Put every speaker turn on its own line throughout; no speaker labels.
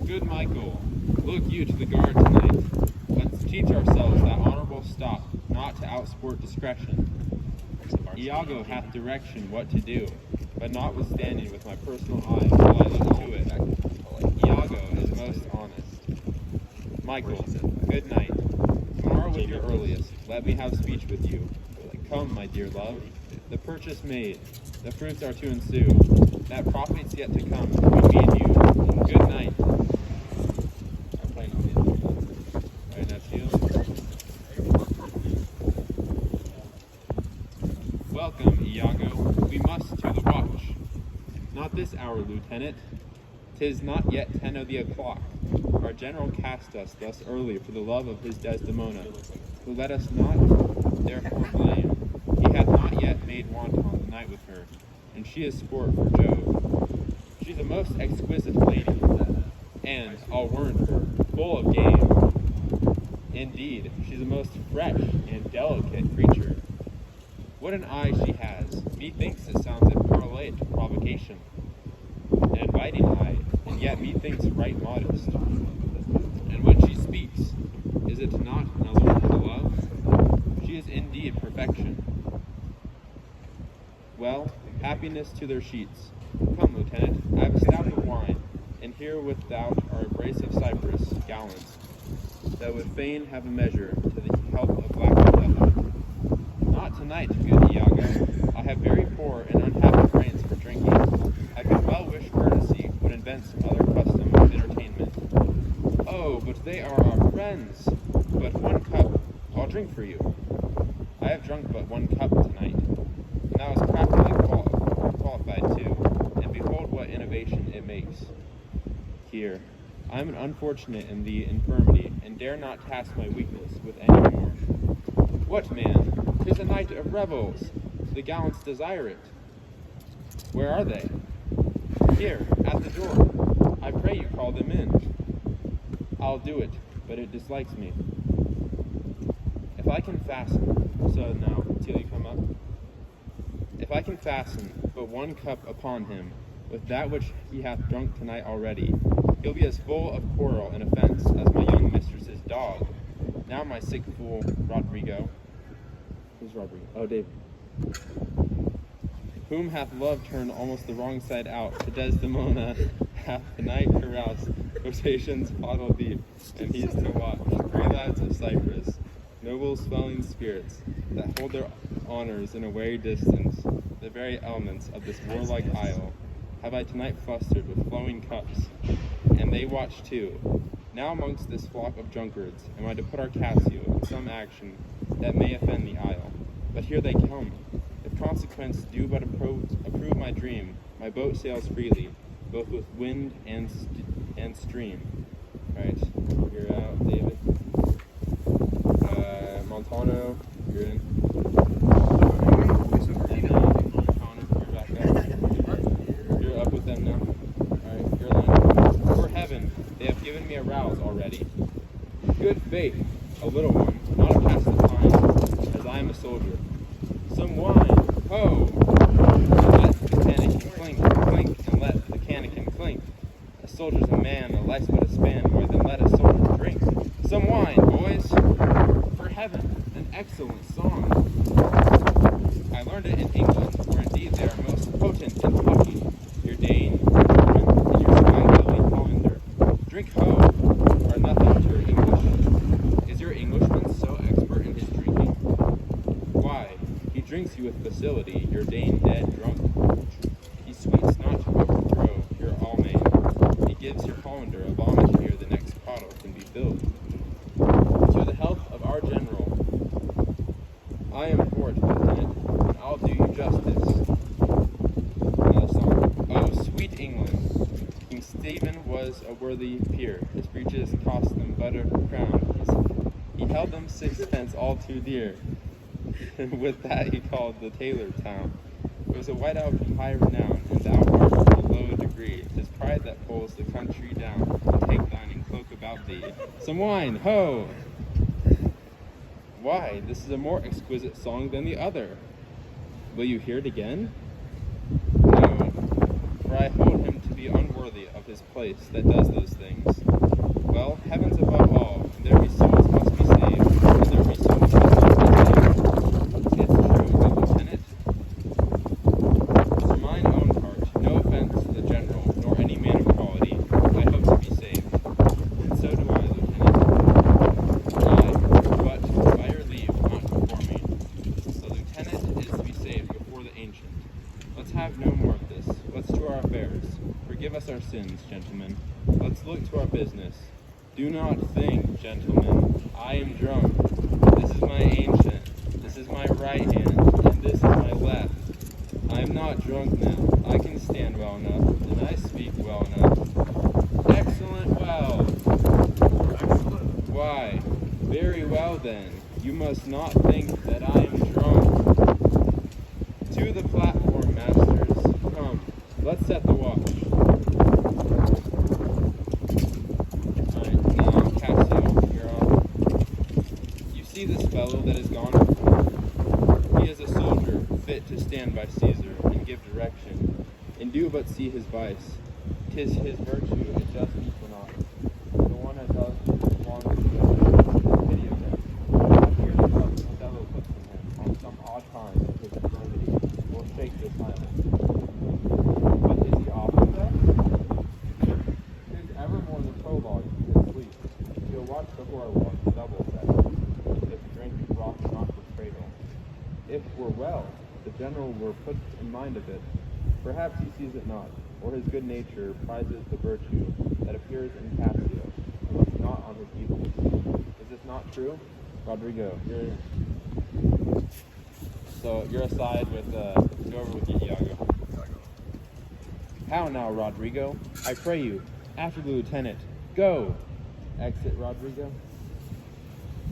Good Michael, look you to the guard tonight. Let's teach ourselves that honorable stop, not to outsport discretion. Iago hath direction what to do, but notwithstanding with my personal eye will I look to it. Iago is most honest. Michael, good night. Tomorrow with your earliest, let me have speech with you. Come, my dear love, the purchase made, the fruits are to ensue, that profit's yet to come between me and you. Good night. I'm playing on the right, that's you. Welcome, Iago. We must to the watch. Not this hour, Lieutenant. 'Tis not yet 10 of the o'clock. Our general cast us thus early for the love of his Desdemona, who let us not therefore blame. He hath not yet made wanton the night with her, and she is sport for Jove. She's a most exquisite lady, and, I'll warrant her, full of game. Indeed, she's a most fresh and delicate creature. What an eye she has! Methinks it sounds a parley to provocation. An inviting eye, and yet methinks right modest. And when she speaks, is it not an allure to love? She is indeed perfection. Well, happiness to their sheets. Come, Lieutenant, I have a stout of wine, and here without are a brace of cypress, gallants, that would fain have a measure to the health of Black Devil. Not tonight, good Iago. I have very poor and unhappy brains for drinking. I could well wish courtesy would invent some other custom of entertainment. Oh, but they are our friends. But one cup, I'll drink for you. I have drunk but one cup tonight, and that was craftily qualified too, and behold what innovation it makes. Here, I am an unfortunate in the infirmity, and dare not task my weakness with any more. What, man? 'Tis a night of revels. The gallants desire it. Where are they? Here, at the door. I pray you call them in. I'll do it, but it dislikes me. If I can fasten, so now, till you come up. If I can fasten but one cup upon him, with that which he hath drunk tonight already, he'll be as full of quarrel and offense as my young mistress's dog. Now, my sick fool, Rodrigo. Who's Rodrigo? Oh, David. Whom hath love turned almost the wrong side out, to Desdemona hath the night caroused, quotations bottle deep, and he's to watch. 3 lads of Cyprus, noble swelling spirits, that hold their honors in a wary distance, the very elements of this warlike isle, have I tonight flustered with flowing cups, and they watch too. Now amongst this flock of drunkards am I to put our Cassio in some action that may offend the isle. But here they come. If consequence do but approve my dream, my boat sails freely, both with wind and stream. Right, you're out, David. Montano, you're in. Montano, you're back up. You're up with them now. Alright, you're landing. For heaven, they have given me a rouse already. Good faith, a little one, not to pass the time, as I am a soldier. Some wine, ho! And let the canakin clink, clink, and let the canakin clink. A soldier's a man, a life's but a span, more than let a soldier drink. Some wine, boys! For heaven, an excellent song. I learned it in England, where indeed they are most potent in talking. Your Dane, your German, and your Sky-Lily Hollander. Drink ho, are nothing to your English. Is your Englishman so expert in his drinking? Why, he drinks you with facility, your Dane dead drunk. He sweets not to overthrow your Almain. He gives your Hollander a vomit ere the next bottle can be filled. To the health of our general, I am for it, Lieutenant, and I'll do you justice. Another song. Oh, sweet England! King Stephen was a worthy peer. His breeches cost them but a crown. He held them 6pence all too dear. And with that he called the tailor town. It was a whiteout of high renown, and thou art of a low degree. 'Tis pride that pulls the country down, to take thine and cloak about thee. Some wine, ho! Why, this is a more exquisite song than the other. Will you hear it again? No, for I hold him to be unworthy worthy of his place that does those things. Well, heavens above all, there be souls must be saved, and there be souls that must be saved. It's true, good lieutenant. For mine own part, no offense to the general, nor any man of quality, I hope to be saved. And so do I, lieutenant. Aye, but by your leave, not before me. The lieutenant is to be saved before the ancient. Let's have no more of this. Let's to our affairs. Forgive us our sins, gentlemen. Let's look to our business. Do not think, gentlemen, I am drunk. This is my ancient. This is my right hand, and this is my left. I am not drunk now. I can stand well enough, and I speak well enough. Excellent well. Excellent. Why, very well then. You must not think that I am drunk. To the platform, masters. Come, let's set the watch. Alright, now, Cassio, you're on. You see this fellow that is gone before? He is a soldier, fit to stand by Caesar, and give direction, and do but see his vice. 'Tis his virtue, it does equal not. The one that does belong to the pity of him. Here the love Othello puts in him, on some odd time of his infirmity, will shake this island. But is he often thus? 'Tis evermore the prologue to his sleep. He'll watch the horologe double set, if drink rock not the cradle. If we're well, the general were put in mind of it. Perhaps he sees it not, or his good nature prizes the virtue that appears in Cassio, and looks not on his evils. Is this not true? Rodrigo, you're aside with, go over with Iago. How now, Rodrigo? I pray you, after the lieutenant, go! Exit Rodrigo.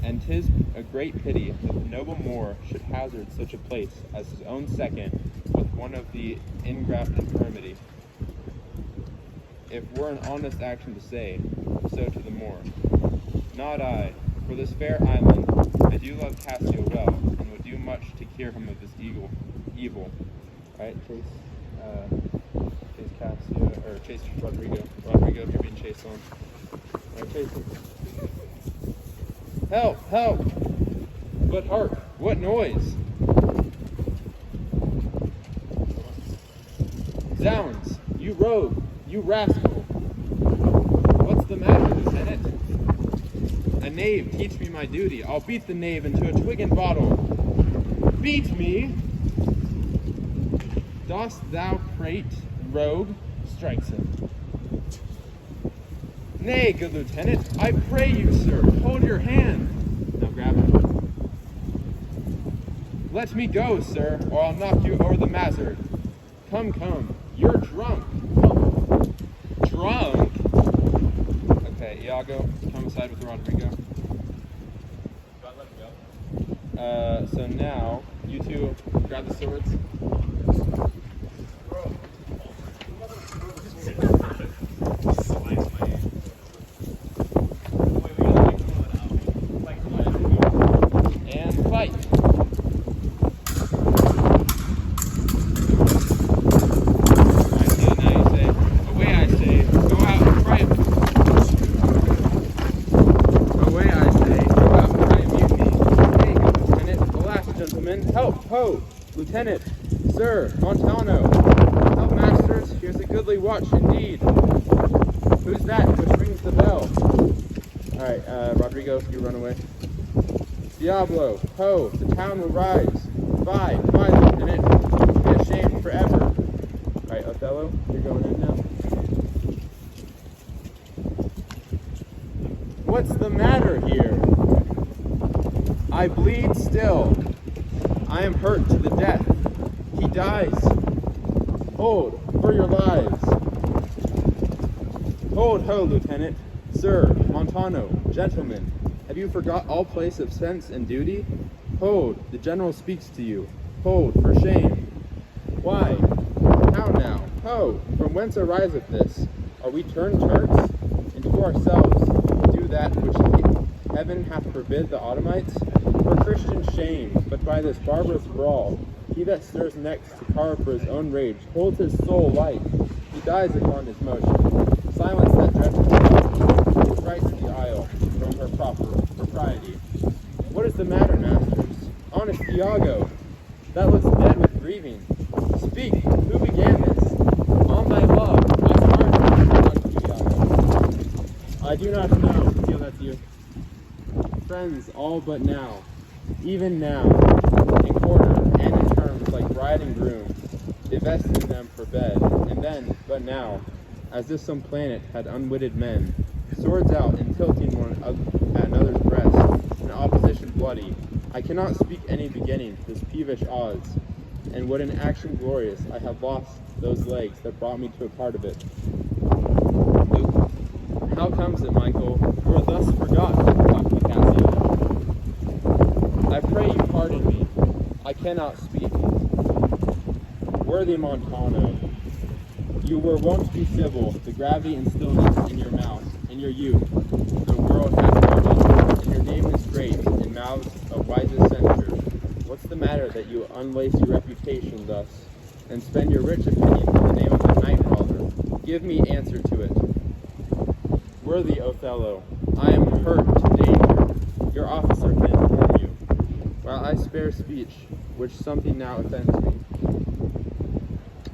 And 'tis a great pity that the noble Moor should hazard such a place as his own second with one of the ingraft infirmity. If were an honest action to say, so to the Moor. Not I. For this fair island, I do love Cassio well, and would do much to cure him of this evil. Alright, chase Cassio, or chase Rodrigo. Rodrigo, you're being chased on. Alright, chase him. Help! Help! But hark! What noise? Zounds! You rogue! You rascal! What's the matter, lieutenant? A knave, teach me my duty. I'll beat the knave into a twig and bottle. Beat me? Dost thou prate, rogue? Strikes him. Nay, good lieutenant, I pray you, sir, hold your hand. Now grab him. Let me go, sir, or I'll knock you over the mazzard. Come, come, you're drunk. Drunk? Okay, Iago, come aside with Rodrigo. Do I let him go? So now, you two grab the swords. And fight. Help, ho! Lieutenant, sir, Montano. Help, masters, here's a goodly watch indeed. Who's that which rings the bell? Alright, Rodrigo, you run away. Diablo, ho, the town will rise. Fie, Lieutenant, be ashamed forever. Alright, Othello, you're going in now. What's the matter here? I bleed still. I am hurt to the death. He dies. Hold, for your lives. Hold, ho, Lieutenant. Sir, Montano, gentlemen, have you forgot all place of sense and duty? Hold, the general speaks to you. Hold, for shame. Why? How now? Ho, from whence ariseth this? Are we turned Turks? And to ourselves do that which heaven hath forbid the Ottomites? For Christian shame, but by this barbarous brawl, he that stirs next to carve for his own rage holds his soul light. He dies upon his motion. Silence that dreadful voice, which frights the isle from her propriety. What is the matter, masters? Honest Iago, that looks dead with grieving. Speak, who began this? On thy love, my heart, Iago. I do not know, feel that's you. Friends all but now, even now, in quarter and in terms like bride and groom, divesting them for bed, and then, but now, as if some planet had unwitted men, swords out and tilting one at another's breast, in opposition bloody. I cannot speak any beginning, this peevish odds, and what in action glorious I have lost those legs that brought me to a part of it. How comes it, Michael, you are thus forgot, talked Cassio. I pray you pardon me, I cannot speak. Worthy Montano, you were wont to be civil, the gravity and stillness in your mouth, in your youth, the world hath noted, and your name is great in mouths of wisest censure. What's the matter that you unlace your reputation thus, and spend your rich opinion in the name of a night brawler? Give me answer to it. Worthy Othello, I am hurt to danger. Your officer can inform you, while I spare speech, which something now offends me.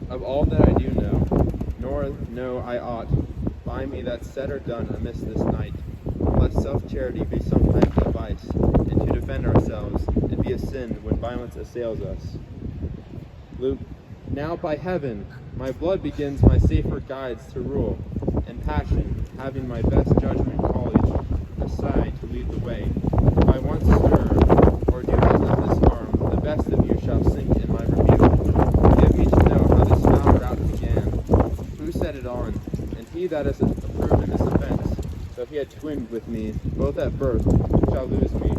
Of all that I do know, nor know I aught, by me that's said or done amiss this night. Let self-charity be sometimes a vice, and to defend ourselves, it be a sin when violence assails us. Luke, now by heaven, my blood begins my safer guides to rule, and passion, having my best judgment college, aside to lead the way. If I once stir, or do not this harm, the best of you shall sink in my rebuke. Give me to know how this foul rout began, who set it on, and he that is approved in this offense, though he had twinned with me, both at birth, shall lose me.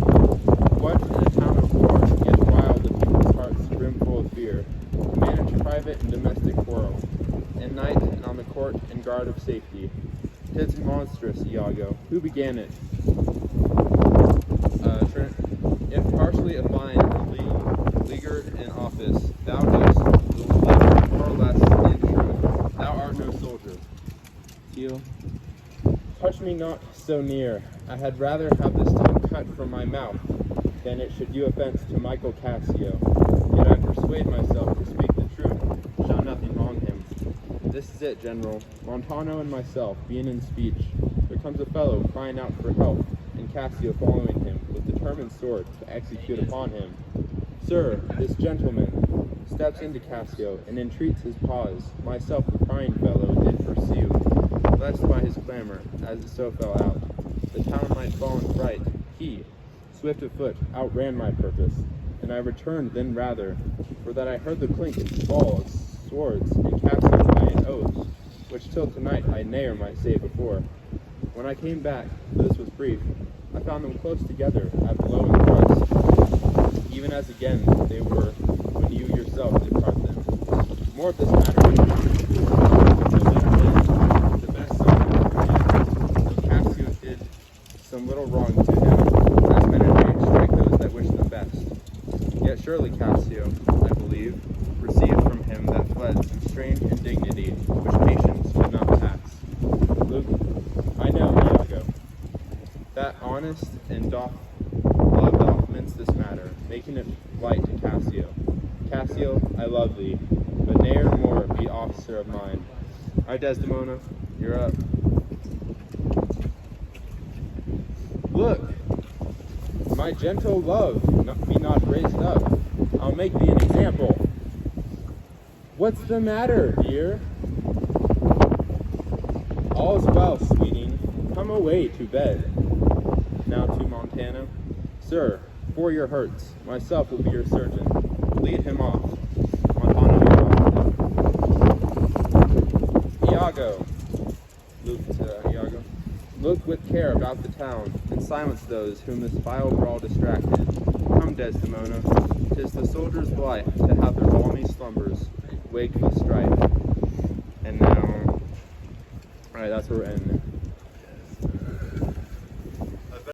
What in a town of war, yet wild the people's hearts brimful of fear, to manage private and domestic quarrel, in night and on the court and guard of safety. 'Tis monstrous, Iago. Who began it? Trent, if partially a fine or leaguered in office, thou dost live more or less in truth. Thou art no soldier. Teal, touch me not so near. I had rather have this tongue cut from my mouth than it should do offense to Michael Cassio. Yet I persuade myself to speak the truth shall nothing wrong him. This is it, General. Montano and myself, being in speech, there comes a fellow crying out for help, and Cassio following him with determined sword to execute upon him. Sir, this gentleman steps into Cassio and entreats his pause. Myself, the crying fellow, did pursue, lest by his clamor, as it so fell out, the town might fall in fright. He, swift of foot, outran my purpose, and I returned then rather, for that I heard the clink and fall of swords, and Cassio by an oath, which till tonight I ne'er might say before. When I came back, though this was brief, I found them close together at blow and thrust, even as again they were when you yourself did part them. More of this matter the best son, though Cassio did some little wrong to him, as men and strike those that wish them best. Yet surely Cassio, I believe, received from him that fled some strange indignity which patience could not tax. Luke, I know, Iago, that honest and love doth mince this matter, making it light to Cassio. Cassio, I love thee, but ne'er more be officer of mine. All right, Desdemona, you're up. Look, my gentle love, be not raised up. I'll make thee an example. What's the matter, dear? All's well, sweeting. Come away to bed. Now to Montano. Sir, for your hurts, myself will be your surgeon. Lead him off. Montano, Iago. Luke to Iago. Look with care about the town, and silence those whom this vile brawl distracted. Come, Desdemona, 'tis the soldier's blight to have their balmy slumbers wake with strife. And now, alright, that's where we're ending.